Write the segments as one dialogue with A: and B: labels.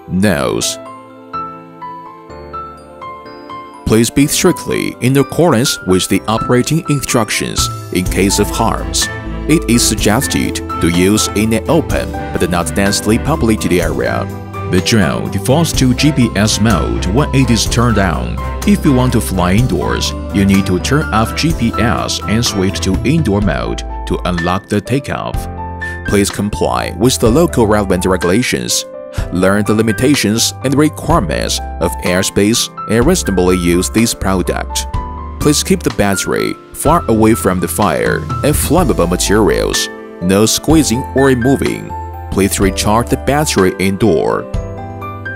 A: Nose. Please be strictly in accordance with the operating instructions in case of harms. It is suggested to use in an open but not densely populated area. The drone defaults to GPS mode when it is turned on. If you want to fly indoors, you need to turn off GPS and switch to indoor mode to unlock the takeoff. Please comply with the local relevant regulations. Learn the limitations and requirements of airspace and reasonably use this product. Please keep the battery far away from the fire and flammable materials. No squeezing or removing. Please recharge the battery indoor.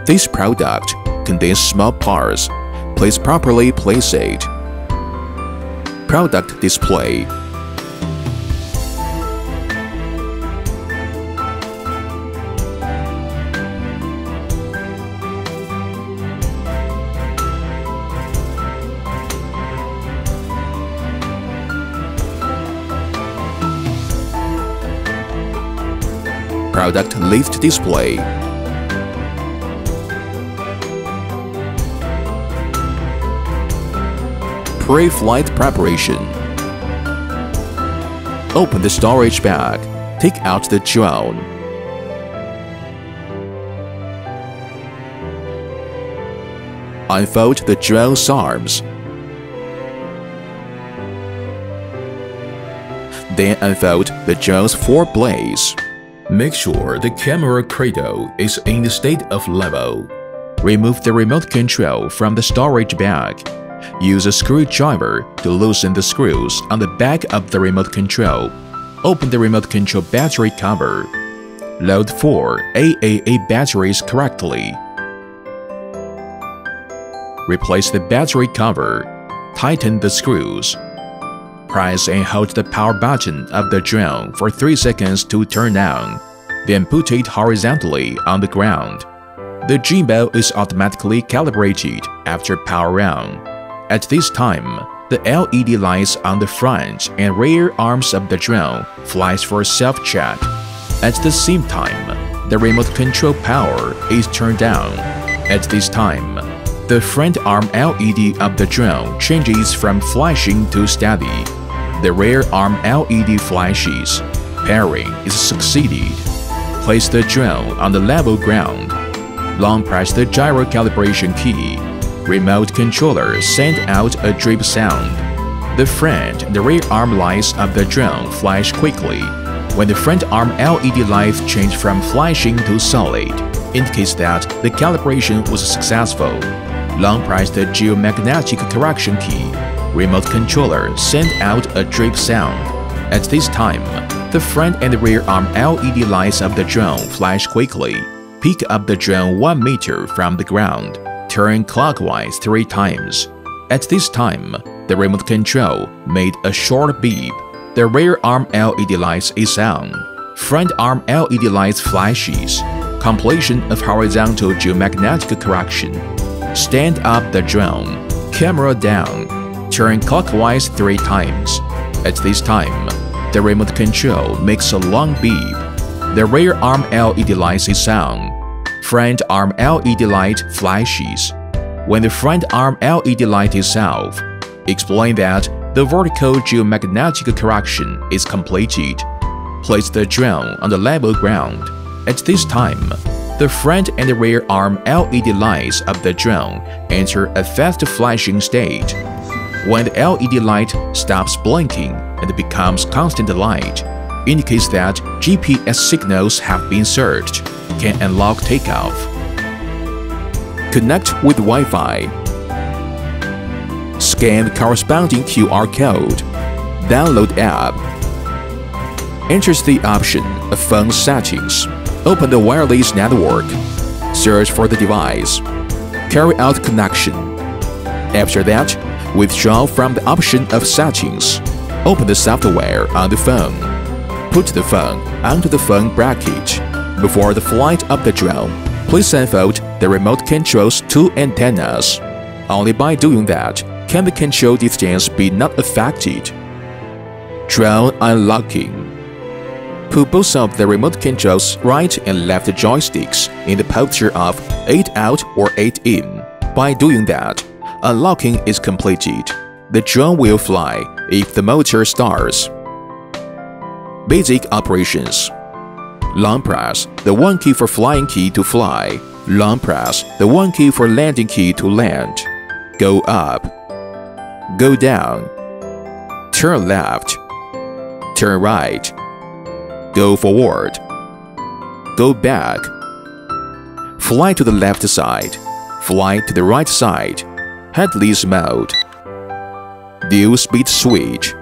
A: This product contains small parts. Please properly place it. Product display. Product lift display. Pre-flight preparation. Open the storage bag. Take out the drone. Unfold the drone's arms. Then unfold the drone's four blades. Make sure the camera cradle is in the state of level. Remove the remote control from the storage bag. Use a screwdriver to loosen the screws on the back of the remote control. Open the remote control battery cover. Load 4 AAA batteries correctly. Replace the battery cover. Tighten the screws. Press and hold the power button of the drone for 3 seconds to turn on. Then put it horizontally on the ground. The gimbal is automatically calibrated after power on. At this time, the LED lights on the front and rear arms of the drone flash for self-check. At the same time, the remote control power is turned on. At this time, the front arm LED of the drone changes from flashing to steady. The rear arm LED flashes. Pairing is succeeded. Place the drone on the level ground. Long press the gyro calibration key. Remote controller send out a drip sound. The front and the rear arm lights of the drone flash quickly. When the front arm LED lights change from flashing to solid, indicates that the calibration was successful. Long press the geomagnetic correction key. Remote controller send out a drip sound. At this time, the front and rear arm LED lights of the drone flash quickly. Pick up the drone 1 meter from the ground. Turn clockwise 3 times. At this time, the remote control made a short beep. The rear arm LED lights is on. Front arm LED lights flashes. Completion of horizontal geomagnetic correction. Stand up the drone. Camera down. Turn clockwise 3 times. At this time, the remote control makes a long beep. The rear arm LED light is on. Front arm LED light flashes. When the front arm LED light is off, explain that the vertical geomagnetic correction is completed. Place the drone on the level ground. At this time, the front and rear arm LED lights of the drone enter a fast flashing state. When the LED light stops blinking and becomes constant light, indicates that GPS signals have been searched. Can unlock takeoff. Connect with Wi-Fi. Scan the corresponding QR code. Download app. Enter the option of phone settings. Open the wireless network. Search for the device. Carry out connection. After that, withdraw from the option of settings. Open the software on the phone. Put the phone onto the phone bracket. Before the flight of the drone, please unfold the remote control's 2 antennas. Only by doing that can the control distance be not affected. Drone unlocking. Put both of the remote control's right and left joysticks in the posture of 8 out or 8 in. By doing that, unlocking is completed. The drone will fly if the motor starts. Basic operations. Long press the 1 key for flying key to fly. Long press the 1 key for landing key to land. Go up. Go down. Turn left. Turn right. Go forward. Go back. Fly to the left side. Fly to the right side. Headless mode. Dual speed switch.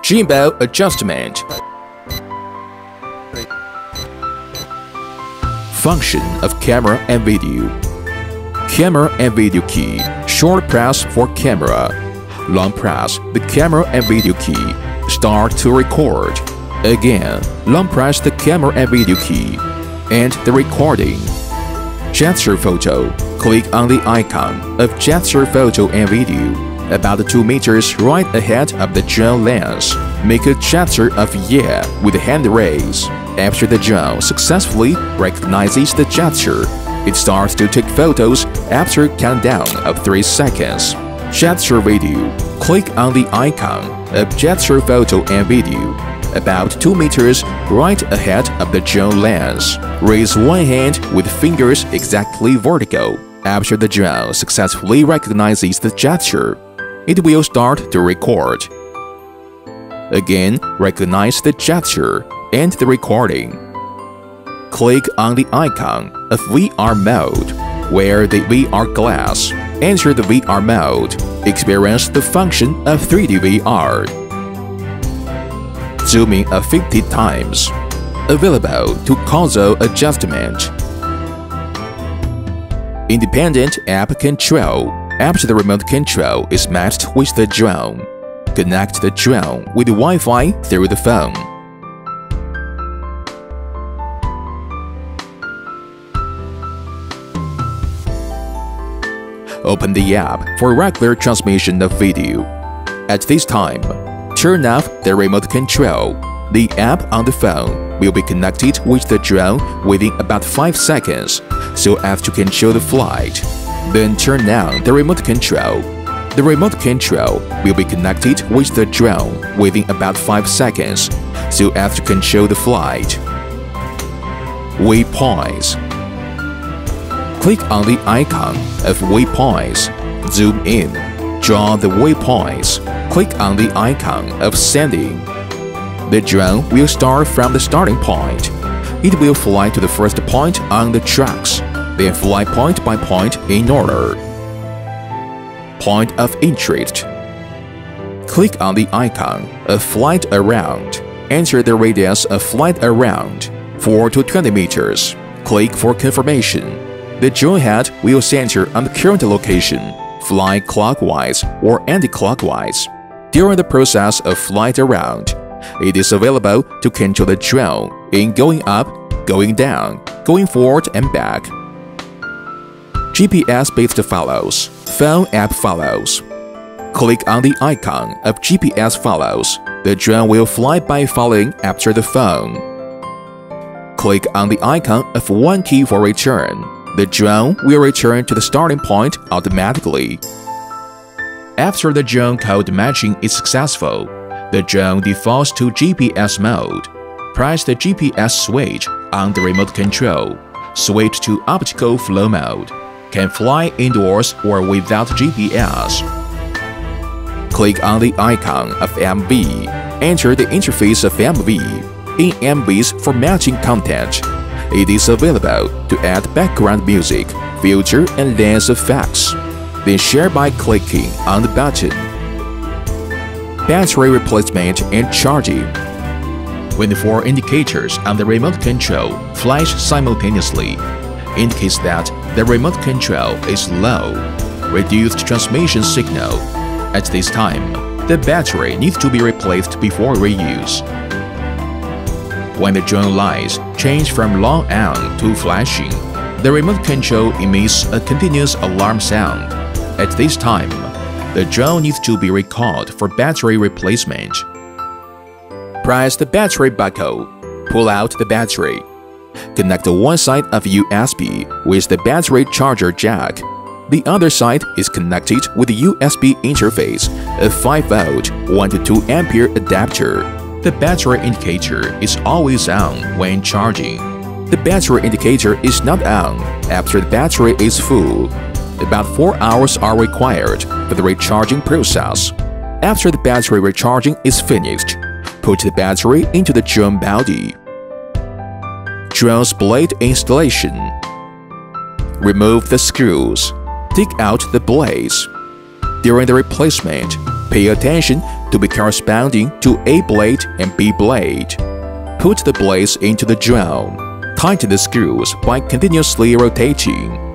A: Gimbal adjustment. Function of camera and video. Camera and video key. Short press for camera. Long press the camera and video key. Start to record. Again, long press the camera and video key. And the recording. Gesture photo. Click on the icon of gesture photo and video. About 2 meters right ahead of the drone lands. Make a gesture of yeah with the hand raise. After the drone successfully recognizes the gesture, it starts to take photos after a countdown of 3 seconds. Gesture video. Click on the icon of gesture photo and video. About 2 meters right ahead of the drone lands. Raise one hand with fingers exactly vertical. After the drone successfully recognizes the gesture, it will start to record. Again, recognize the gesture and the recording. Click on the icon of VR mode. Wear the VR glass. Enter the VR mode. Experience the function of 3D VR. Zoom in 50 times. Available to console adjustment. Independent app control. After the remote control is matched with the drone, connect the drone with Wi-Fi through the phone. Open the app for regular transmission of video. At this time, turn off the remote control. The app on the phone will be connected with the drone within about 5 seconds, so as to control the flight. Then turn on the remote control. The remote control will be connected with the drone within about 5 seconds, so as to control the flight. Waypoints. Click on the icon of waypoints. Zoom in. Draw the waypoints. Click on the icon of sending. The drone will start from the starting point. It will fly to the first point on the tracks, then fly point by point in order. Point of interest. Click on the icon of flight around. Enter the radius of flight around, 4 to 20 meters. Click for confirmation. The drone head will center on the current location. Fly clockwise or anti-clockwise. During the process of flight around, it is available to control the drone in going up, going down, going forward and back. GPS-based follows. Phone app follows. Click on the icon of GPS follows. The drone will fly by following after the phone. Click on the icon of 1 key for return. The drone will return to the starting point automatically. After the drone code matching is successful, the drone defaults to GPS mode. Press the GPS switch on the remote control. Switch to optical flow mode. Can fly indoors or without GPS. Click on the icon of MV. Enter the interface of MV. In MVs for matching content, it is available to add background music, filter, and lens effects. Then share by clicking on the button. Battery replacement and charging. When the 4 indicators on the remote control flash simultaneously, indicates that the remote control is low. Reduced transmission signal. At this time, the battery needs to be replaced before reuse. When the drone lights change from long on to flashing, the remote control emits a continuous alarm sound. At this time, the drone needs to be recalled for battery replacement. Press the battery buckle. Pull out the battery. Connect one side of USB with the battery charger jack. The other side is connected with the USB interface, a 5V 1 to 2 ampere adapter. The battery indicator is always on when charging. The battery indicator is not on after the battery is full. About 4 hours are required for the recharging process. After the battery recharging is finished, put the battery into the drone body. Drone's blade installation. Remove the screws. Take out the blades. During the replacement, pay attention to be corresponding to A blade and B blade. Put the blades into the drone. Tighten the screws by continuously rotating.